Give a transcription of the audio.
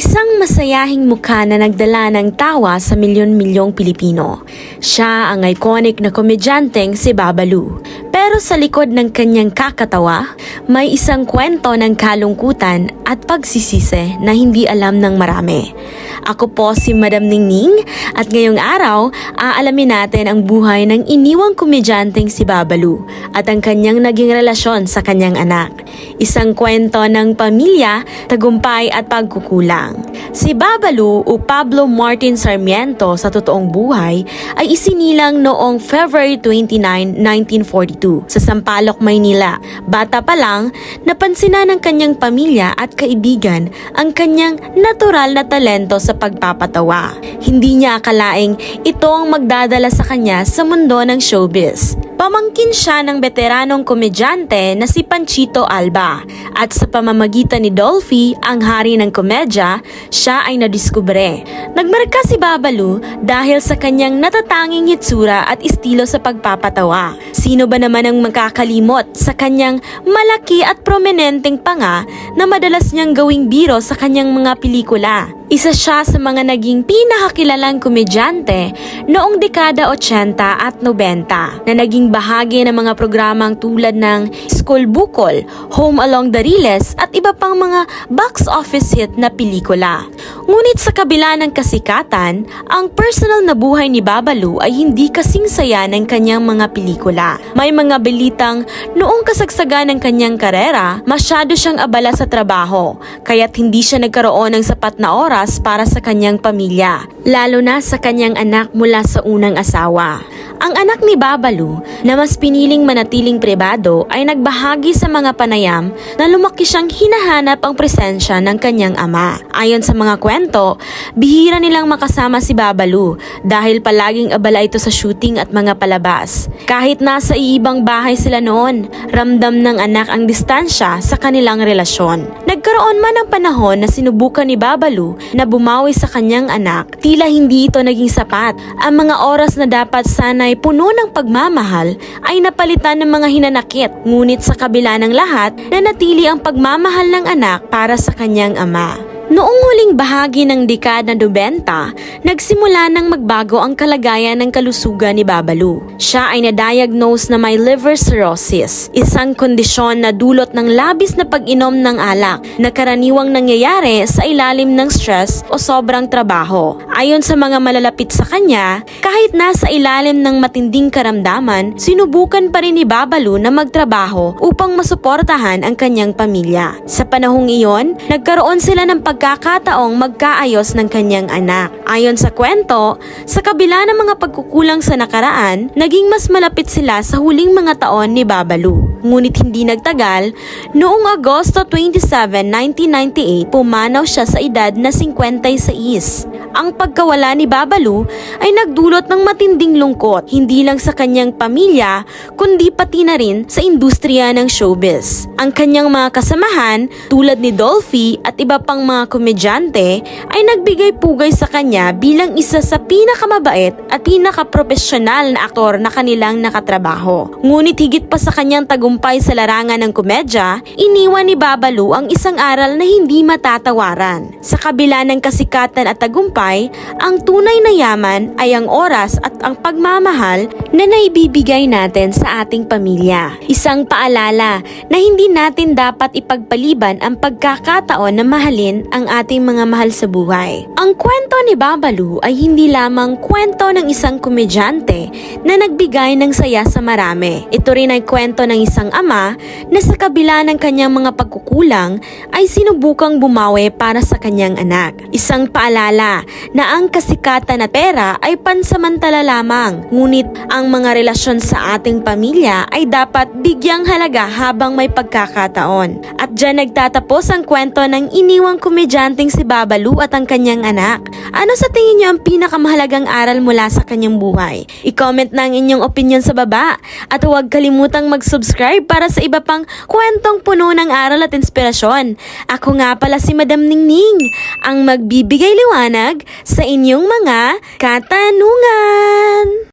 Isang masayahing mukha na nagdala ng tawa sa milyon-milyong Pilipino. Siya ang iconic na komedyanteng si Babalu. Pero sa likod ng kanyang kakatawa, may isang kwento ng kalungkutan at pagsisisi na hindi alam ng marami. Ako po si Madam Ningning at ngayong araw, aalamin natin ang buhay ng iniwang komedyanteng si Babalu at ang kanyang naging relasyon sa kanyang anak. Isang kwento ng pamilya, tagumpay at pagkukulang. Si Babalu o Pablo Martin Sarmiento sa totoong buhay ay isinilang noong February 29, 1942 sa Sampaloc, Maynila. Bata pa lang, napansinan ng kanyang pamilya at kaibigan ang kanyang natural na talento sa pagpapatawa. Hindi niya akalaing ito ang magdadala sa kanya sa mundo ng showbiz. Pamangkin siya ng veteranong komedyante na si Panchito Alba at sa pamamagitan ni Dolphy, ang hari ng komedya, siya ay nadiskubre. Nagmarka si Babalu dahil sa kanyang natatanging hitsura at estilo sa pagpapatawa. Sino ba naman ang makakalimot sa kanyang malaki at prominenteng panga na madalas niyang gawing biro sa kanyang mga pelikula? Isa siya sa mga naging pinakakilalang komedyante noong dekada 80 at 90 na naging bahagi ng mga programang tulad ng School Bukol, Home Along the Riles at iba pang mga box office hit na pelikula. Ngunit sa kabila ng kasikatan, ang personal na buhay ni Babalu ay hindi kasing saya ng kanyang mga pelikula. May mga belitang noong kasagsagan ng kanyang karera, masyado siyang abala sa trabaho, kaya't hindi siya nagkaroon ng sapat na oras para sa kanyang pamilya, lalo na sa kanyang anak mula sa unang asawa. Ang anak ni Babalu na mas piniling manatiling pribado ay nagbahagi sa mga panayam na lumaki siyang hinahanap ang presensya ng kanyang ama. Ayon sa mga kwento, bihira nilang makasama si Babalu dahil palaging abala ito sa shooting at mga palabas. Kahit nasa iibang bahay sila noon, ramdam ng anak ang distansya sa kanilang relasyon. Nagkaroon man ng panahon na sinubukan ni Babalu na bumawi sa kanyang anak, tila hindi ito naging sapat. Ang mga oras na dapat sana'y puno ng pagmamahal ay napalitan ng mga hinanakit. Ngunit sa kabila ng lahat, nanatili ang pagmamahal ng anak para sa kanyang ama. Noong huling bahagi ng dekada 90, nagsimula nang magbago ang kalagayan ng kalusugan ni Babalu. Siya ay na-diagnose na may liver cirrhosis, isang kondisyon na dulot ng labis na pag-inom ng alak na karaniwang nangyayari sa ilalim ng stress o sobrang trabaho. Ayon sa mga malalapit sa kanya, kahit nasa ilalim ng matinding karamdaman, sinubukan pa rin ni Babalu na magtrabaho upang masuportahan ang kanyang pamilya. Sa panahong iyon, nagkaroon sila ng pagkakataong magkaayos ng kanyang anak. Ayon sa kwento, sa kabila ng mga pagkukulang sa nakaraan, naging mas malapit sila sa huling mga taon ni Babalu. Ngunit hindi nagtagal, noong Agosto 27, 1998, pumanaw siya sa edad na 56. Ang pagkawala ni Babalu ay nagdulot ng matinding lungkot, hindi lang sa kanyang pamilya, kundi pati na rin sa industriya ng showbiz. Ang kanyang mga kasamahan, tulad ni Dolphy at iba pang mga komedyante, ay nagbigay pugay sa kanya bilang isa sa pinakamabait at pinakaprofesyonal na aktor na kanilang nakatrabaho. Ngunit higit pa sa kanyang tagumpay sa larangan ng komedya, iniwan ni Babalu ang isang aral na hindi matatawaran. Sa kabila ng kasikatan at tagumpay, ang tunay na yaman ay ang oras at ang pagmamahal na naibibigay natin sa ating pamilya. Isang paalala na hindi natin dapat ipagpaliban ang pagkakataon na mahalin ang ating mga mahal sa buhay. Ang kwento ni Babalu ay hindi lamang kwento ng isang komedyante na nagbigay ng saya sa marami. Ito rin ay kwento ng isang ama na sa kabila ng kanyang mga pagkukulang ay sinubukang bumawi para sa kanyang anak. Isang paalala na ang kasikatan at pera ay pansamantala lamang, ngunit ang mga relasyon sa ating pamilya ay dapat bigyang halaga habang may pagkakataon. At dyan nagtatapos ang kwento ng iniwang komedyanteng si Babalu at ang kanyang anak. Ano sa tingin niyo ang pinakamahalagang aral mula sa kanyang buhay? I-comment na ang inyong opinion sa baba at huwag kalimutang mag-subscribe para sa iba pang kwentong puno ng aral at inspirasyon. Ako nga pala si Madam Ningning, ang magbibigay liwanag sa inyong mga katanungan.